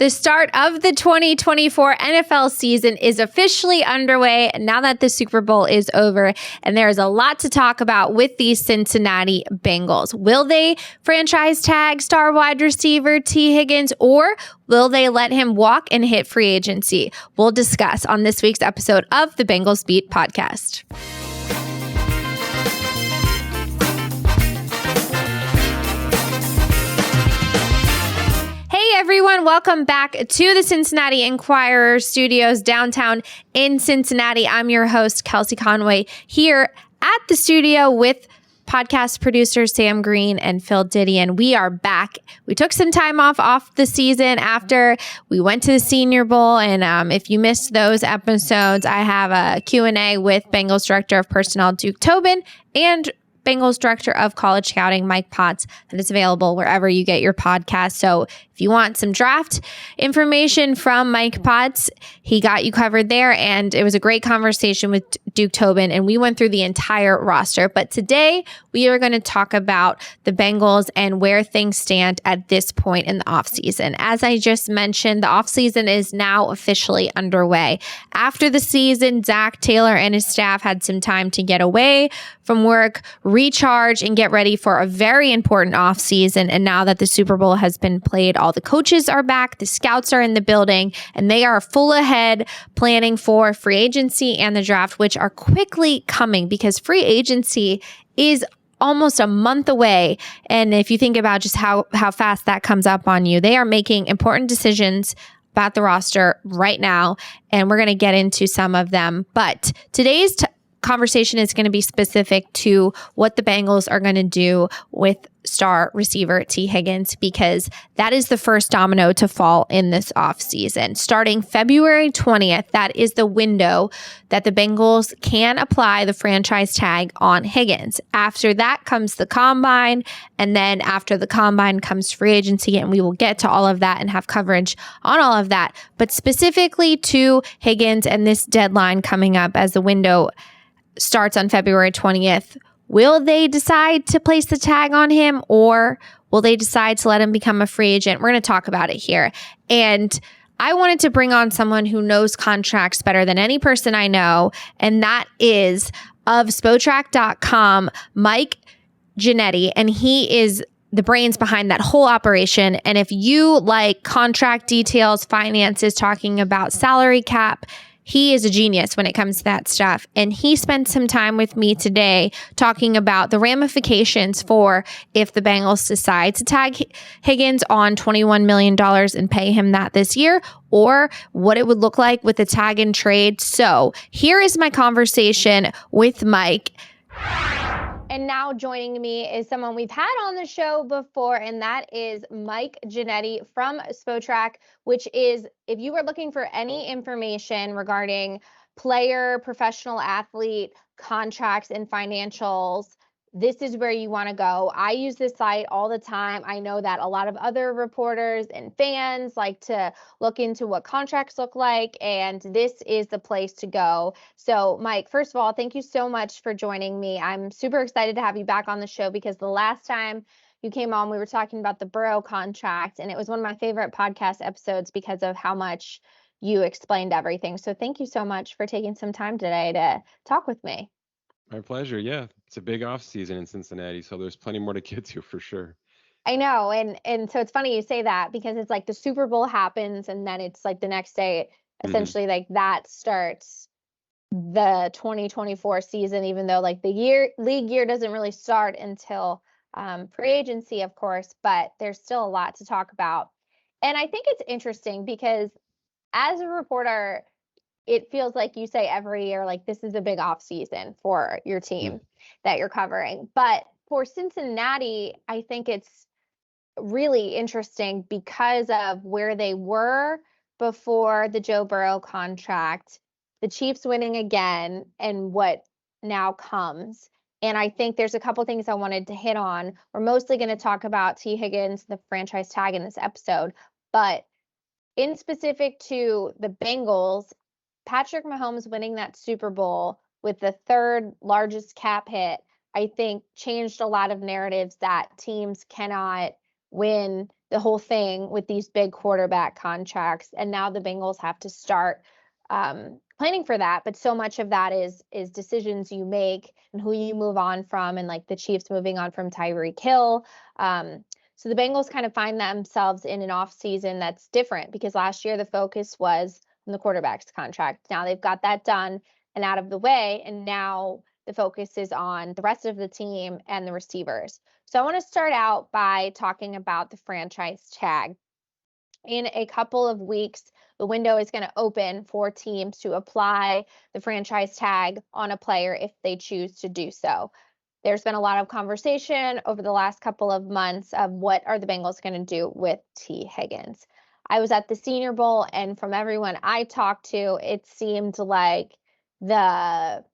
The start of the 2024 NFL season is officially underway now that the Super Bowl is over, and there is a lot to talk about with these Cincinnati Bengals. Will they franchise tag star wide receiver Tee Higgins, or will they let him walk and hit free agency? We'll discuss on this week's episode of the Bengals Beat Podcast. Everyone, welcome back to the Cincinnati Enquirer studios downtown in Cincinnati. I'm your host, Kelsey Conway, here at the studio with podcast producers Sam Green and Phil Diddy, and we are back. We took some time off the season after we went to the Senior Bowl, and if you missed those episodes, I have a Q&A with Bengals Director of Personnel Duke Tobin and Bengals Director of College Scouting, Mike Potts, that is available wherever you get your podcast. So if you want some draft information from Mike Potts, he got you covered there. And it was a great conversation with Duke Tobin, and we went through the entire roster. But today we are going to talk about the Bengals and where things stand at this point in the offseason. As I just mentioned, the offseason is now officially underway. After the season, Zach Taylor and his staff had some time to get away from work, recharge, and get ready for a very important offseason. And now that the Super Bowl has been played, all the coaches are back, the scouts are in the building, and they are full ahead planning for free agency and the draft, which are quickly coming because free agency is almost a month away. And if you think about just how fast that comes up on you, they are making important decisions about the roster right now, and we're going to get into some of them. But today's conversation is going to be specific to what the Bengals are going to do with star receiver Tee Higgins, because that is the first domino to fall in this offseason. Starting February 20th, that is the window that the Bengals can apply the franchise tag on Higgins. After that comes the combine, and then after the combine comes free agency, and we will get to all of that and have coverage on all of that. But specifically to Higgins and this deadline coming up as the window starts on February 20th, will they decide to place the tag on him, or will they decide to let him become a free agent? We're going to talk about it here. And I wanted to bring on someone who knows contracts better than any person I know, and that is of Spotrac.com, Mike Ginnitti, and he is the brains behind that whole operation. And if you like contract details, finances, talking about salary cap, he is a genius when it comes to that stuff. And he spent some time with me today talking about the ramifications for if the Bengals decide to tag Higgins on $21 million and pay him that this year, or what it would look like with a tag and trade. So here is my conversation with Mike. And now joining me is someone we've had on the show before, and that is Mike Ginnitti from Spotrac, which is, if you were looking for any information regarding player, professional athlete, contracts, and financials, this is where you want to go. I use this site all the time. I know that a lot of other reporters and fans like to look into what contracts look like, and this is the place to go. So, Mike, first of all, thank you so much for joining me. I'm super excited to have you back on the show because the last time you came on, we were talking about the Burrow contract, and it was one of my favorite podcast episodes because of how much you explained everything. So thank you so much for taking some time today to talk with me. My pleasure. Yeah, it's a big off season in Cincinnati, so there's plenty more to get to for sure. I know, and so it's funny you say that because it's like the Super Bowl happens, and then it's like the next day, essentially, like that starts the 2024 season. Even though like the league year doesn't really start until free agency, of course, but there's still a lot to talk about. And I think it's interesting because as a reporter, it feels like you say every year, like this is a big off season for your team that you're covering. But for Cincinnati, I think it's really interesting because of where they were before the Joe Burrow contract, the Chiefs winning again, and what now comes. And I think there's a couple things I wanted to hit on. We're mostly going to talk about Tee Higgins, the franchise tag in this episode, but in specific to the Bengals, Patrick Mahomes winning that Super Bowl with the third largest cap hit, I think changed a lot of narratives that teams cannot win the whole thing with these big quarterback contracts. And now the Bengals have to start planning for that. But so much of that is decisions you make and who you move on from, and like the Chiefs moving on from Tyreek Hill. So the Bengals kind of find themselves in an off season that's different, because last year the focus was on the quarterback's contract. Now they've got that done and out of the way, and now the focus is on the rest of the team and the receivers. So I want to start out by talking about the franchise tag. In a couple of weeks, the window is going to open for teams to apply the franchise tag on a player if they choose to do so. There's been a lot of conversation over the last couple of months of what are the Bengals going to do with Tee Higgins. I was at the Senior Bowl, and from everyone I talked to, it seemed like the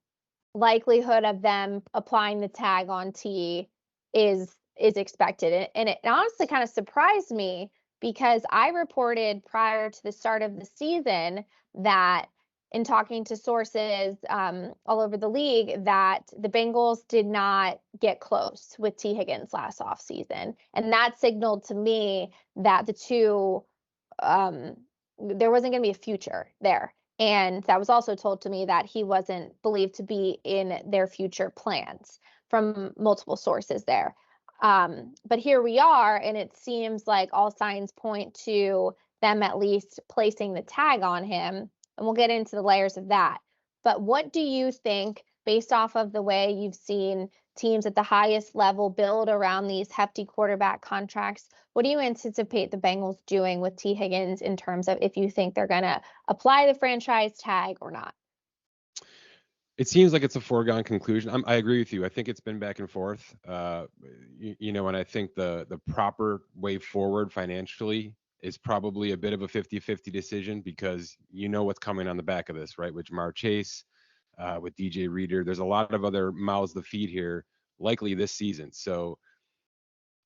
likelihood of them applying the tag on T is expected. And it honestly kind of surprised me, because I reported prior to the start of the season that, in talking to sources all over the league, that the Bengals did not get close with Tee Higgins last offseason. And that signaled to me that the two, there wasn't going to be a future there. And that was also told to me that he wasn't believed to be in their future plans from multiple sources there. But here we are, and it seems like all signs point to them at least placing the tag on him. And we'll get into the layers of that. But what do you think, based off of the way you've seen teams at the highest level build around these hefty quarterback contracts, what do you anticipate the Bengals doing with Tee Higgins in terms of if you think they're going to apply the franchise tag or not? It seems like it's a foregone conclusion. I agree with you. I think it's been back and forth. And I think the proper way forward financially is probably a bit of a 50-50 decision, because you know what's coming on the back of this, right? With Ja'Marr Chase, with DJ Reader. There's a lot of other mouths to feed here, likely this season. So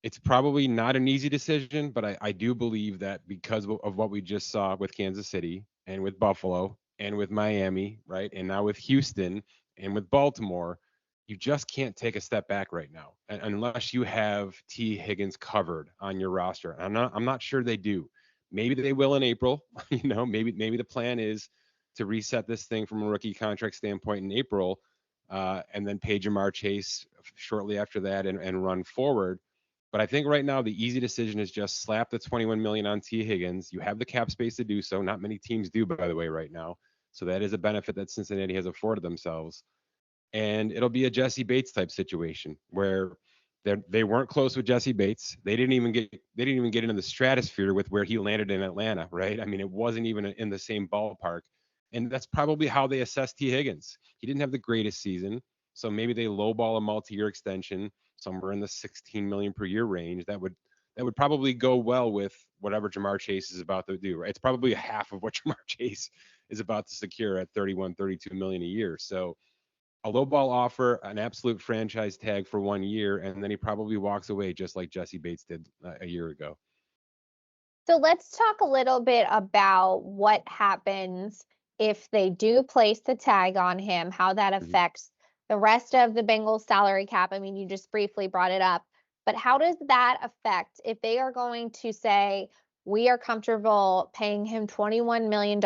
it's probably not an easy decision, but I do believe that because of what we just saw with Kansas City and with Buffalo and with Miami, right? And now with Houston and with Baltimore, you just can't take a step back right now unless you have Tee Higgins covered on your roster. I'm not sure they do. Maybe they will in April. Maybe the plan is to reset this thing from a rookie contract standpoint in April, and then pay Ja'Marr Chase shortly after that and run forward. But I think right now the easy decision is just slap the $21 million on Tee Higgins. You have the cap space to do so. Not many teams do, by the way, right now. So that is a benefit that Cincinnati has afforded themselves. And it'll be a Jesse Bates type situation where they weren't close with Jesse Bates. They didn't even get into the stratosphere with where he landed in Atlanta, right? I mean, it wasn't even in the same ballpark. And that's probably how they assessed Tee Higgins. He didn't have the greatest season, so maybe they lowball a multi-year extension somewhere in the $16 million per year range. That would probably go well with whatever Ja'Marr Chase is about to do, right? It's probably a half of what Ja'Marr Chase is about to secure at 31, 32 million a year. So a low ball offer, an absolute franchise tag for 1 year, and then he probably walks away just like Jesse Bates did a year ago. So let's talk a little bit about what happens if they do place the tag on him, how that affects the rest of the Bengals salary cap. I mean, you just briefly brought it up, but how does that affect if they are going to say, we are comfortable paying him $21 million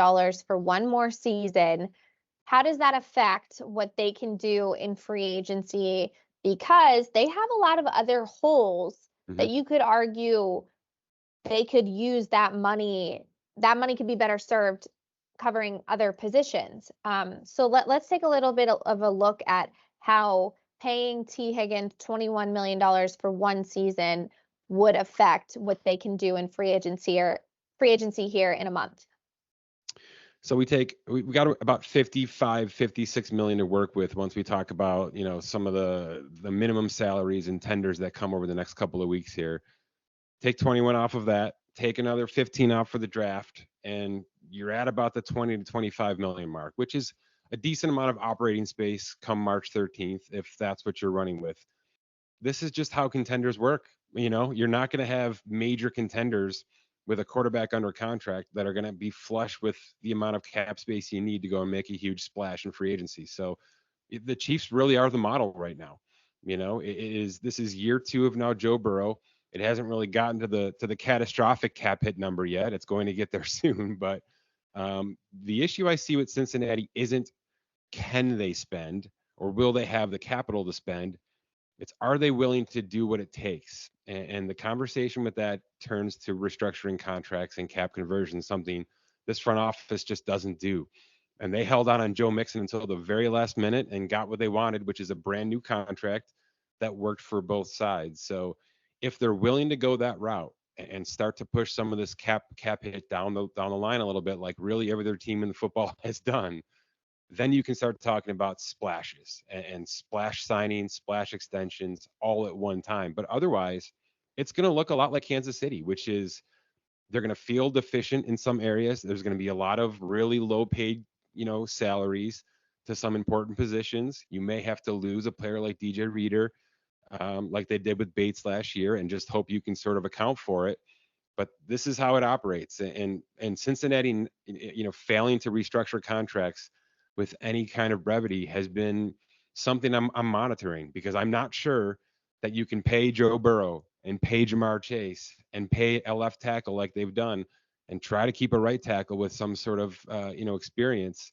for one more season? How does that affect what they can do in free agency? Because they have a lot of other holes that you could argue they could use that money. That money could be better served covering other positions. So let's take a little bit of a look at how paying Tee Higgins $21 million for one season would affect what they can do in free agency here in a month. So we got about 56 million to work with once we talk about, some of the minimum salaries and tenders that come over the next couple of weeks here. Take 21 off of that, take another 15 off for the draft, and you're at about the 20 to 25 million mark, which is a decent amount of operating space come March 13th, if that's what you're running with. This is just how contenders work. You're not going to have major contenders with a quarterback under contract that are going to be flush with the amount of cap space you need to go and make a huge splash in free agency. So the Chiefs really are the model right now. This is year 2 of now Joe Burrow. It hasn't really gotten to the catastrophic cap hit number yet. It's going to get there soon, but the issue I see with Cincinnati isn't can they spend or will they have the capital to spend? It's are they willing to do what it takes? And the conversation with that turns to restructuring contracts and cap conversion, something this front office just doesn't do. And they held on Joe Mixon until the very last minute and got what they wanted, which is a brand new contract that worked for both sides. So if they're willing to go that route and start to push some of this cap hit down the line a little bit, like really every other team in the football has done, then you can start talking about splashes and splash signings, splash extensions all at one time. But otherwise, it's going to look a lot like Kansas City, which is they're going to feel deficient in some areas. There's going to be a lot of really low paid, salaries to some important positions. You may have to lose a player like DJ Reader, like they did with Bates last year, and just hope you can sort of account for it. But this is how it operates. And Cincinnati, failing to restructure contracts with any kind of brevity has been something I'm monitoring, because I'm not sure that you can pay Joe Burrow and pay Jamar Chase and pay a left tackle like they've done and try to keep a right tackle with some sort of experience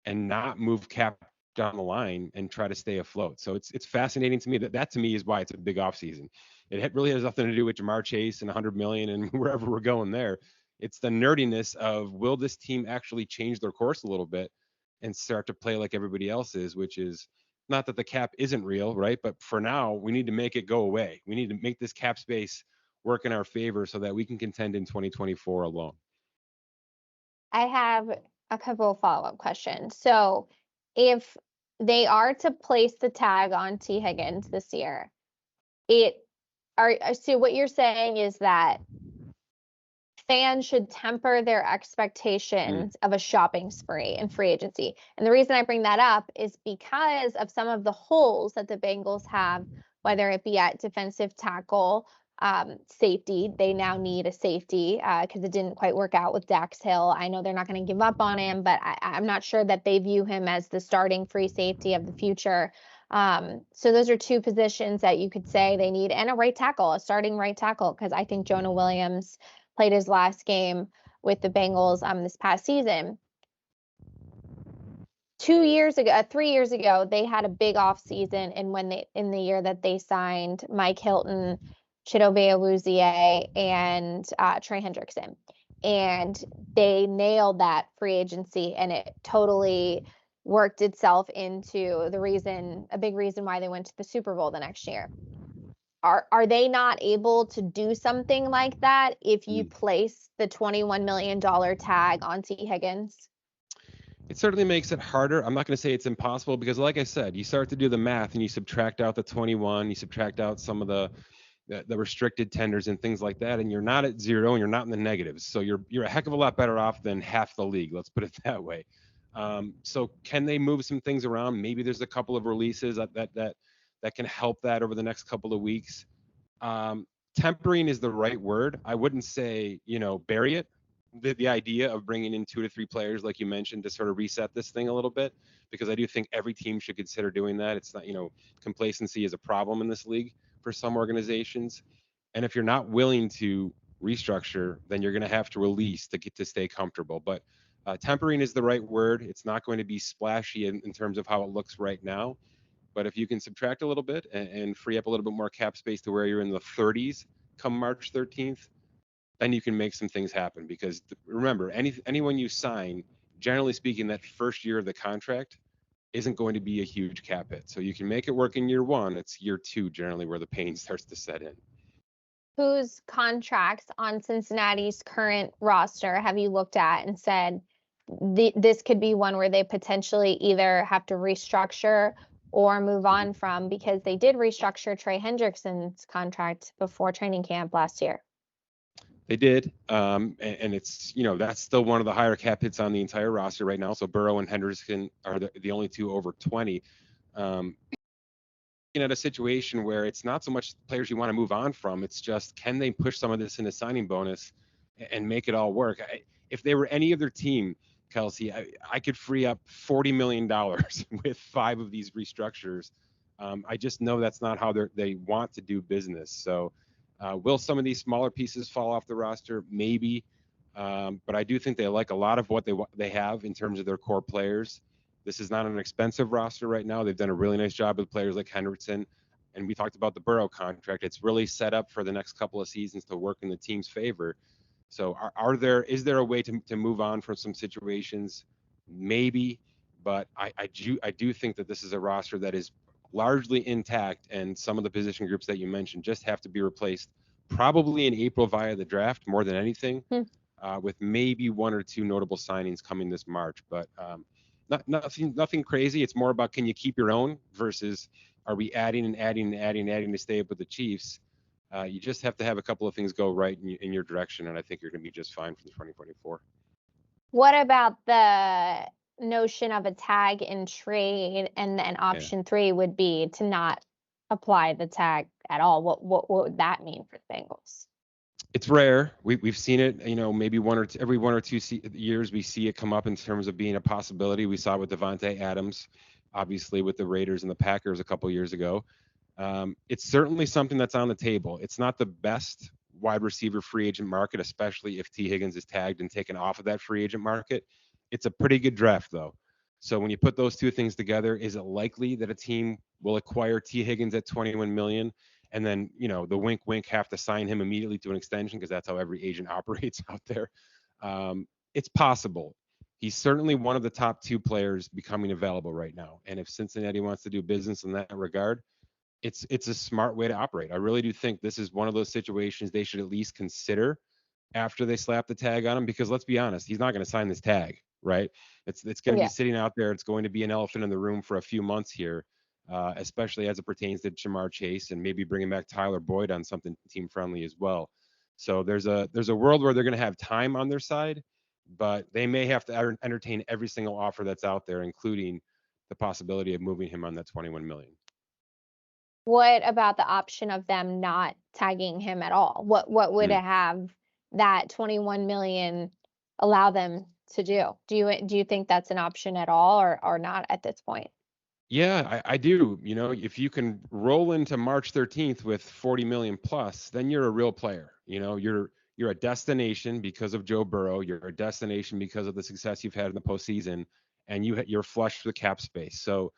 and not move cap down the line and try to stay afloat. So it's fascinating to me that to me is why it's a big offseason. It really has nothing to do with Jamar Chase and 100 million and wherever we're going there. It's the nerdiness of, will this team actually change their course a little bit and start to play like everybody else is, which is not that the cap isn't real, right? But for now, we need to make it go away. We need to make this cap space work in our favor so that we can contend in 2024 alone. I have a couple of follow-up questions. So if they are to place the tag on Tee Higgins this year, so what you're saying is that fans should temper their expectations of a shopping spree in free agency. And the reason I bring that up is because of some of the holes that the Bengals have, whether it be at defensive tackle, safety. They now need a safety because it didn't quite work out with Dax Hill. I know they're not going to give up on him, but I'm not sure that they view him as the starting free safety of the future. So those are two positions that you could say they need, and a right tackle, a starting right tackle, because I think Jonah Williams played his last game with the Bengals this past season. 3 years ago, they had a big off season, and in the year that they signed Mike Hilton, Chidobe Awuzie, and Trey Hendrickson, and they nailed that free agency, and it totally worked itself into a big reason why they went to the Super Bowl the next year. Are they not able to do something like that if you place the $21 million tag on Tee Higgins? It certainly makes it harder. I'm not going to say it's impossible, because like I said, you start to do the math and you subtract out the 21, you subtract out some of the restricted tenders and things like that, and you're not at zero and you're not in the negatives. So you're a heck of a lot better off than half the league. Let's put it that way. So can they move some things around? Maybe there's a couple of releases that can help that over the next couple of weeks. Tempering is the right word. I wouldn't say, bury it. The idea of bringing in 2 to 3 players, like you mentioned, to sort of reset this thing a little bit, because I do think every team should consider doing that. It's not, complacency is a problem in this league for some organizations. And if you're not willing to restructure, then you're going to have to release to get to stay comfortable. But tempering is the right word. It's not going to be splashy in terms of how it looks right now. But if you can subtract a little bit and free up a little bit more cap space to where you're in the 30s come March 13th, then you can make some things happen. Because remember, anyone you sign, generally speaking, that first year of the contract isn't going to be a huge cap hit. So you can make it work in year 1. It's year 2 generally where the pain starts to set in. Whose contracts on Cincinnati's current roster have you looked at and said this could be one where they potentially either have to restructure or move on from, because they did restructure Trey Hendrickson's contract before training camp last year? They did. And it's, that's still one of the higher cap hits on the entire roster right now. So Burrow and Henderson are the only two over 20. At a situation where it's not so much players you want to move on from, it's just, can they push some of this in a signing bonus and make it all work? If they were any other team, Kelsey, I could free up $40 million with 5 of these restructures. I just know that's not how they want to do business. So Will some of these smaller pieces fall off the roster? Maybe. But I do think they like a lot of what they have in terms of their core players. This is not an expensive roster right now. They've done a really nice job with players like Hendrickson. And we talked about the Burrow contract. It's really set up for the next couple of seasons to work in the team's favor. So is there a way to move on from some situations? Maybe, but I do think that this is a roster that is largely intact, and some of the position groups that you mentioned just have to be replaced probably in April via the draft more than anything, with maybe one or two notable signings coming this March. But nothing crazy. It's more about, can you keep your own versus are we adding to stay up with the Chiefs? You just have to have a couple of things go right in your direction, and I think you're going to be just fine for the 2024. What about the notion of a tag and trade, and then option 3 would be to not apply the tag at all? What would that mean for the Bengals? It's rare. We've seen it, maybe every 1 or 2 years we see it come up in terms of being a possibility. We saw it with Devontae Adams, obviously with the Raiders and the Packers a couple years ago. It's certainly something that's on the table. It's not the best wide receiver free agent market, especially if Tee Higgins is tagged and taken off of that free agent market. It's a pretty good draft, though. So when you put those two things together, is it likely that a team will acquire Tee Higgins at $21 million and then, the wink, have to sign him immediately to an extension, because that's how every agent operates out there? It's possible. He's certainly one of the top 2 players becoming available right now. And if Cincinnati wants to do business in that regard, it's a smart way to operate. I really do think this is one of those situations they should at least consider after they slap the tag on him, because let's be honest, he's not going to sign this tag, right? It's going to be sitting out there. It's going to be an elephant in the room for a few months here, especially as it pertains to Jamar Chase and maybe bringing back Tyler Boyd on something team friendly as well. So there's a world where they're going to have time on their side, but they may have to entertain every single offer that's out there, including the possibility of moving him on that $21 million. What about the option of them not tagging him at all? What would have that $21 million allow them to do? Do you think that's an option at all, or not at this point? Yeah, I do. If you can roll into March 13th with 40 million plus, then you're a real player. You're a destination because of Joe Burrow. You're a destination because of the success you've had in the postseason, and you're flush with cap space. So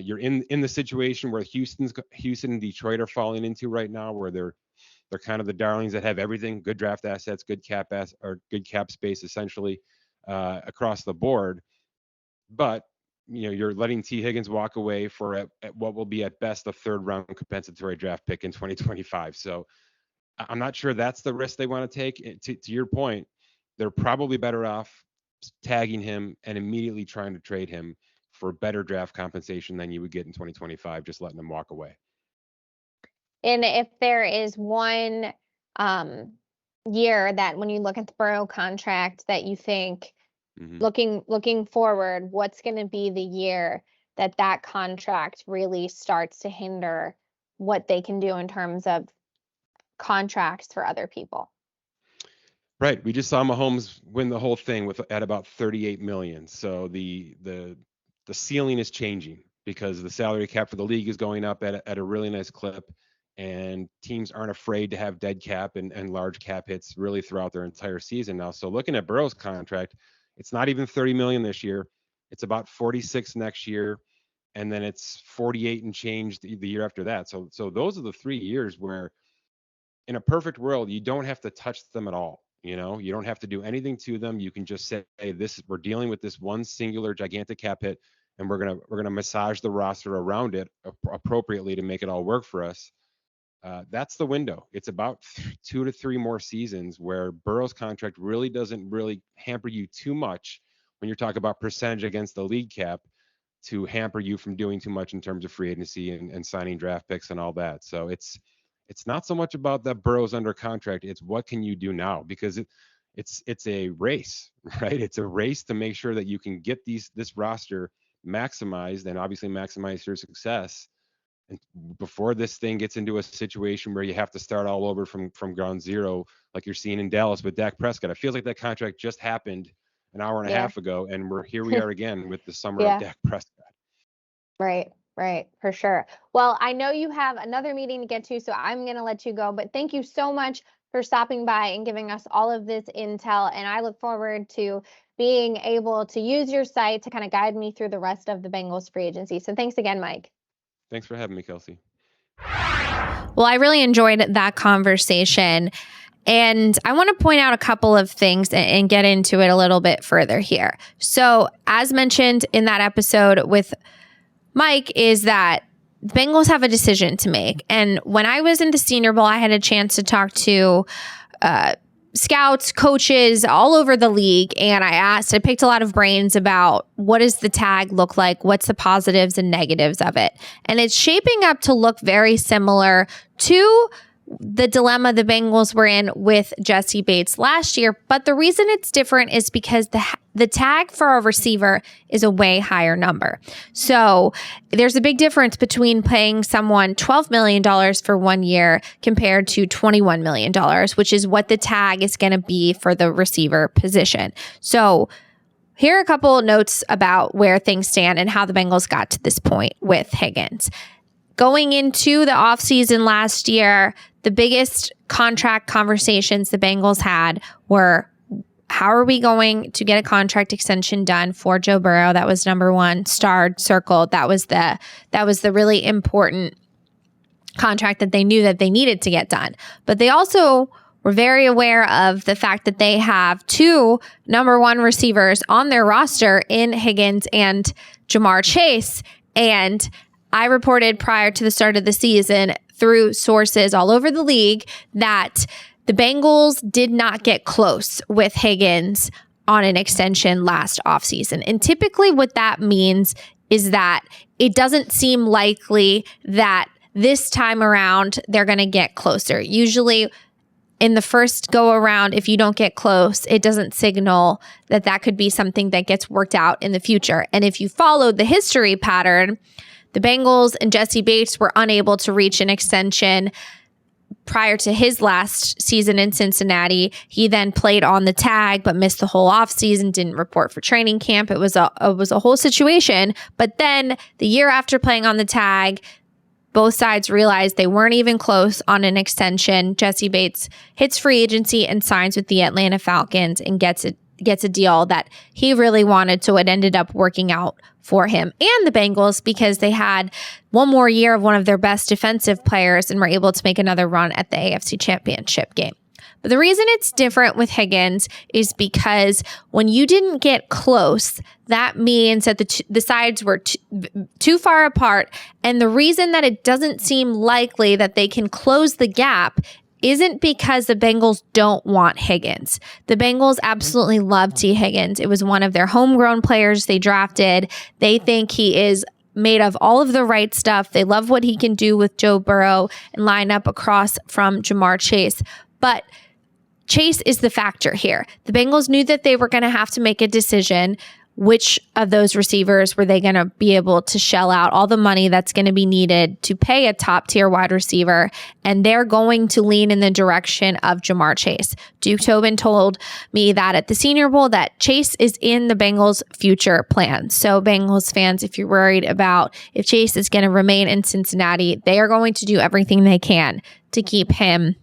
you're in the situation where Houston and Detroit are falling into right now, where they're kind of the darlings that have everything: good draft assets, good cap space, essentially across the board. But you're letting Tee Higgins walk away for at what will be at best a 3rd round compensatory draft pick in 2025. So I'm not sure that's the risk they want to take. To your point, they're probably better off tagging him and immediately trying to trade him for better draft compensation than you would get in 2025, just letting him walk away. And if there is one year that, when you look at the Burrow contract, that you think, looking forward, what's going to be the year that contract really starts to hinder what they can do in terms of contracts for other people? Right. We just saw Mahomes win the whole thing at about 38 million. So the ceiling is changing because the salary cap for the league is going up at a really nice clip, and teams aren't afraid to have dead cap and large cap hits really throughout their entire season now. So looking at Burrow's contract, it's not even 30 million this year. It's about 46 next year, and then it's 48 and change the year after that. So those are the 3 years where, in a perfect world, you don't have to touch them at all. You don't have to do anything to them. You can just say, hey, we're dealing with this one singular gigantic cap hit, and we're gonna massage the roster around it appropriately to make it all work for us. That's the window. It's about 2 to 3 more seasons where Burrow's contract really doesn't hamper you too much when you're talking about percentage against the league cap, to hamper you from doing too much in terms of free agency and signing draft picks and all that. So it's not so much about that Burrow's under contract. It's what can you do now, because it's a race, right? It's a race to make sure that you can get this roster maximized and obviously maximize your success, and before this thing gets into a situation where you have to start all over from ground zero, like you're seeing in Dallas with Dak Prescott. It feels like that contract just happened an hour and a half ago, and we are again with the summer of Dak Prescott. Right. Right, for sure. Well, I know you have another meeting to get to, so I'm going to let you go. But thank you so much for stopping by and giving us all of this intel. And I look forward to being able to use your site to kind of guide me through the rest of the Bengals free agency. So thanks again, Mike. Thanks for having me, Kelsey. Well, I really enjoyed that conversation. And I want to point out a couple of things and get into it a little bit further here. So as mentioned in that episode with Mike, is that the Bengals have a decision to make. And when I was in the Senior Bowl, I had a chance to talk to scouts, coaches all over the league. And I picked a lot of brains about what does the tag look like? What's the positives and negatives of it? And it's shaping up to look very similar to the dilemma the Bengals were in with Jessie Bates last year. But the reason it's different is because the tag for a receiver is a way higher number. So there's a big difference between paying someone $12 million for 1 year compared to $21 million, which is what the tag is going to be for the receiver position. So here are a couple of notes about where things stand and how the Bengals got to this point with Higgins. Going into the offseason last year, the biggest contract conversations the Bengals had were, how are we going to get a contract extension done for Joe Burrow? That was number one, starred, circled. That was the really important contract that they knew that they needed to get done. But they also were very aware of the fact that they have two number one receivers on their roster in Higgins and Jamar Chase. And I reported prior to the start of the season through sources all over the league that the Bengals did not get close with Higgins on an extension last offseason. And typically what that means is that it doesn't seem likely that this time around they're going to get closer. Usually in the first go around, if you don't get close, it doesn't signal that that could be something that gets worked out in the future. And if you followed the history pattern, the Bengals and Jessie Bates were unable to reach an extension prior to his last season in Cincinnati. He then played on the tag, but missed the whole offseason, didn't report for training camp. It was a whole situation. But then the year after playing on the tag, both sides realized they weren't even close on an extension. Jessie Bates hits free agency and signs with the Atlanta Falcons and gets a deal that he really wanted. So it ended up working out for him and the Bengals because they had one more year of one of their best defensive players and were able to make another run at the AFC Championship game. But the reason it's different with Higgins is because when you didn't get close, that means that the sides were too far apart. And the reason that it doesn't seem likely that they can close the gap isn't because the Bengals don't want Higgins. The Bengals absolutely love Tee Higgins. It was one of their homegrown players they drafted. They think he is made of all of the right stuff. They love what he can do with Joe Burrow and line up across from Jamar Chase. But Chase is the factor here. The Bengals knew that they were going to have to make a decision. Which of those receivers were they going to be able to shell out all the money that's going to be needed to pay a top tier wide receiver? And they're going to lean in the direction of Jamar Chase. Duke Tobin told me that at the Senior Bowl that Chase is in the Bengals' future plans. So Bengals fans, if you're worried about if Chase is going to remain in Cincinnati, they are going to do everything they can to keep him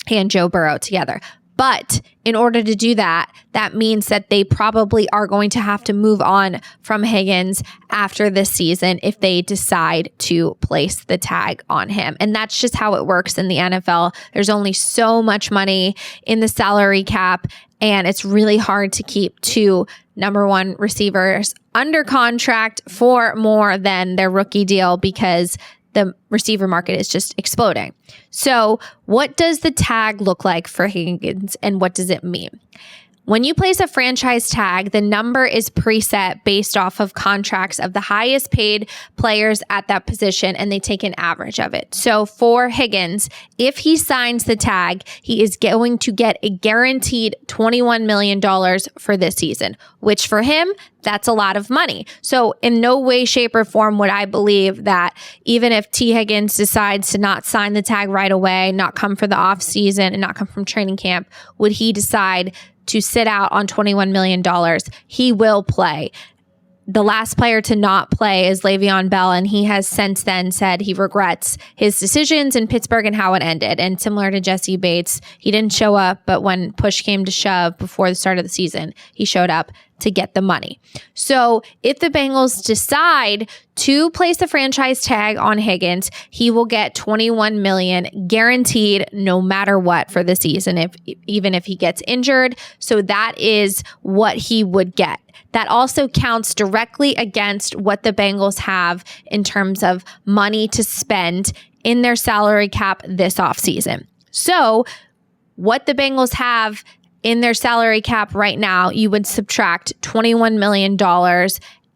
and Joe Burrow together. But in order to do that, that means that they probably are going to have to move on from Higgins after this season if they decide to place the tag on him. And that's just how it works in the NFL. There's only so much money in the salary cap, and it's really hard to keep two number one receivers under contract for more than their rookie deal because the receiver market is just exploding. So what does the tag look like for Higgins and what does it mean? When you place a franchise tag, the number is preset based off of contracts of the highest paid players at that position, and they take an average of it. So for Higgins, if he signs the tag, he is going to get a guaranteed $21 million for this season, which for him, that's a lot of money. So in no way, shape, or form would I believe that even if Tee Higgins decides to not sign the tag right away, not come for the offseason, and not come from training camp, would he decide to sit out on $21 million. He will play. the last player to not play is Le'Veon Bell, and he has since then said he regrets his decisions in Pittsburgh and how it ended. And similar to Jesse Bates, he didn't show up, but when push came to shove before the start of the season, he showed up to get the money. So if the Bengals decide to place the franchise tag on Higgins, he will get $21 million guaranteed no matter what for the season, even if he gets injured. So that is what he would get. That also counts directly against what the Bengals have in terms of money to spend in their salary cap this offseason. So what the Bengals have in their salary cap right now, you would subtract $21 million.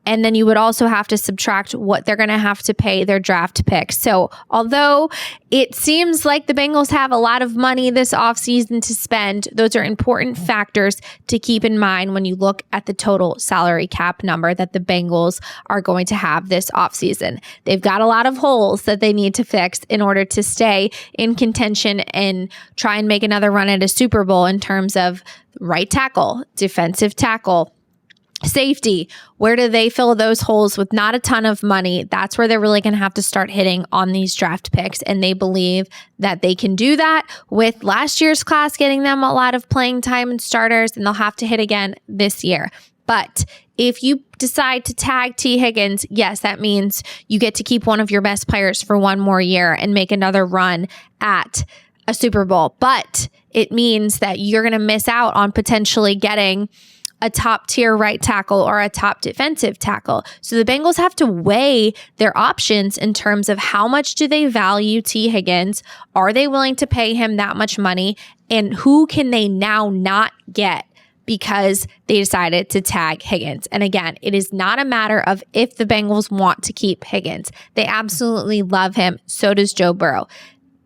And then you would also have to subtract what they're going to have to pay their draft picks. So although it seems like the Bengals have a lot of money this offseason to spend, those are important factors to keep in mind when you look at the total salary cap number that the Bengals are going to have this offseason. They've got a lot of holes that they need to fix in order to stay in contention and try and make another run at a Super Bowl in terms of right tackle, defensive tackle, safety. Where do they fill those holes with not a ton of money? That's where they're really going to have to start hitting on these draft picks. And they believe that they can do that with last year's class getting them a lot of playing time and starters, and they'll have to hit again this year. But if you decide to tag Tee Higgins, yes, that means you get to keep one of your best players for one more year and make another run at a Super Bowl. But it means that you're going to miss out on potentially getting a top tier right tackle or a top defensive tackle. So the Bengals have to weigh their options in terms of how much do they value Tee Higgins? Are they willing to pay him that much money? And who can they now not get because they decided to tag Higgins? And again, it is not a matter of if the Bengals want to keep Higgins. They absolutely love him. So does Joe Burrow.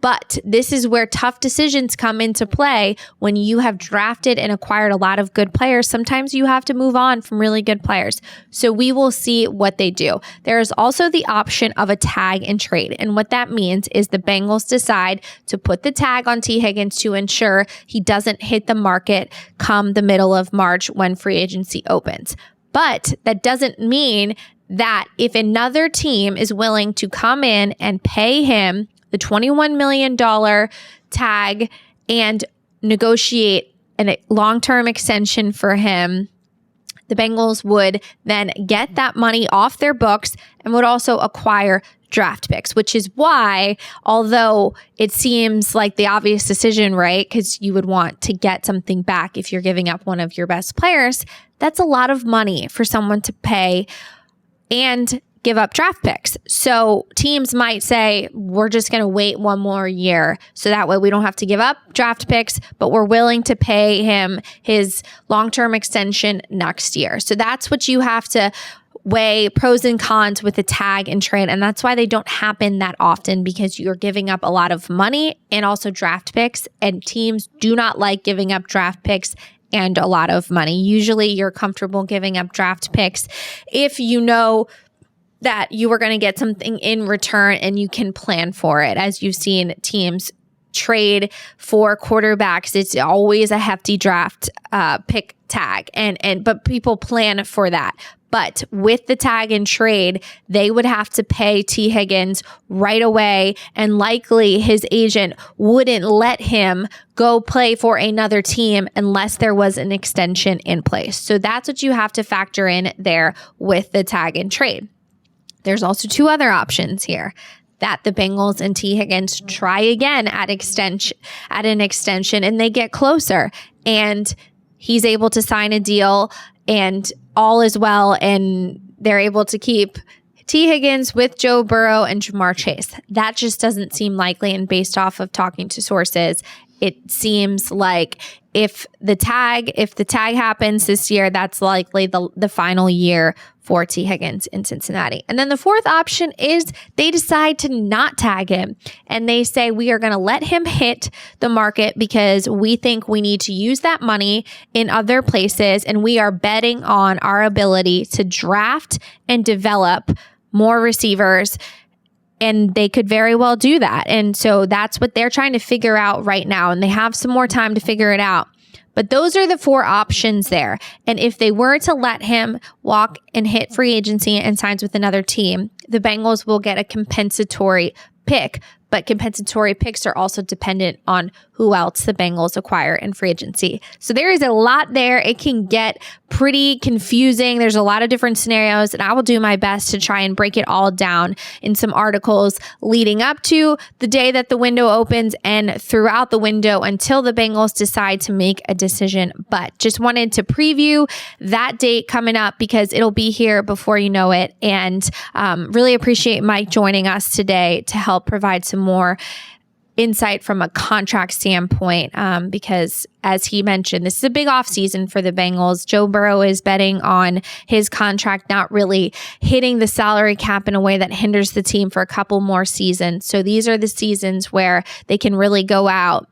But this is where tough decisions come into play when you have drafted and acquired a lot of good players. Sometimes you have to move on from really good players. So we will see what they do. There is also the option of a tag and trade. And what that means is the Bengals decide to put the tag on Tee Higgins to ensure he doesn't hit the market come the middle of March when free agency opens. But that doesn't mean that if another team is willing to come in and pay him the $21 million tag and negotiate a long-term extension for him, the Bengals would then get that money off their books and would also acquire draft picks, which is why, although it seems like the obvious decision, right? Because you would want to get something back if you're giving up one of your best players, that's a lot of money for someone to pay and give up draft picks. So teams might say, we're just going to wait one more year so that way we don't have to give up draft picks, but we're willing to pay him his long-term extension next year. So that's what you have to weigh pros and cons with a tag and trade. And that's why they don't happen that often, because you're giving up a lot of money and also draft picks, and teams do not like giving up draft picks and a lot of money. Usually you're comfortable giving up draft picks if you know that you are going to get something in return and you can plan for it. As you've seen teams trade for quarterbacks, it's always a hefty draft pick tag, but people plan for that. But with the tag and trade, they would have to pay Tee Higgins right away, and likely his agent wouldn't let him go play for another team unless there was an extension in place. So that's what you have to factor in there with the tag and trade. There's also two other options here, that the Bengals and Tee Higgins try again at an extension and they get closer and he's able to sign a deal and all is well, and they're able to keep Tee Higgins with Joe Burrow and Jamar Chase. That just doesn't seem likely, and based off of talking to sources, it seems like if the tag happens this year, that's likely the final year for Tee Higgins in Cincinnati. And then the fourth option is they decide to not tag him, and they say, we are going to let him hit the market because we think we need to use that money in other places, and we are betting on our ability to draft and develop more receivers. And they could very well do that. And so that's what they're trying to figure out right now. And they have some more time to figure it out. But those are the 4 options there. And if they were to let him walk and hit free agency and signs with another team, the Bengals will get a compensatory pick. But compensatory picks are also dependent on who else the Bengals acquire in free agency. So there is a lot there. It can get pretty confusing. There's a lot of different scenarios, and I will do my best to try and break it all down in some articles leading up to the day that the window opens and throughout the window until the Bengals decide to make a decision. But just wanted to preview that date coming up because it'll be here before you know it. And really appreciate Mike joining us today to help provide some more insight from a contract standpoint, because as he mentioned, this is a big offseason for the Bengals. Joe Burrow is betting on his contract not really hitting the salary cap in a way that hinders the team for a couple more seasons. So these are the seasons where they can really go out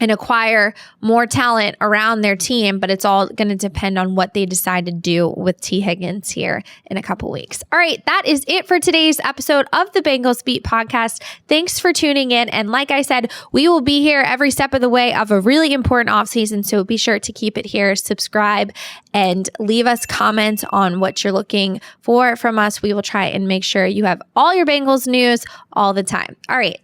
and acquire more talent around their team, but it's all going to depend on what they decide to do with Tee Higgins here in a couple weeks. All right, that is it for today's episode of the Bengals Beat Podcast. Thanks for tuning in. And like I said, we will be here every step of the way of a really important offseason, so be sure to keep it here, subscribe, and leave us comments on what you're looking for from us. We will try and make sure you have all your Bengals news all the time. All right.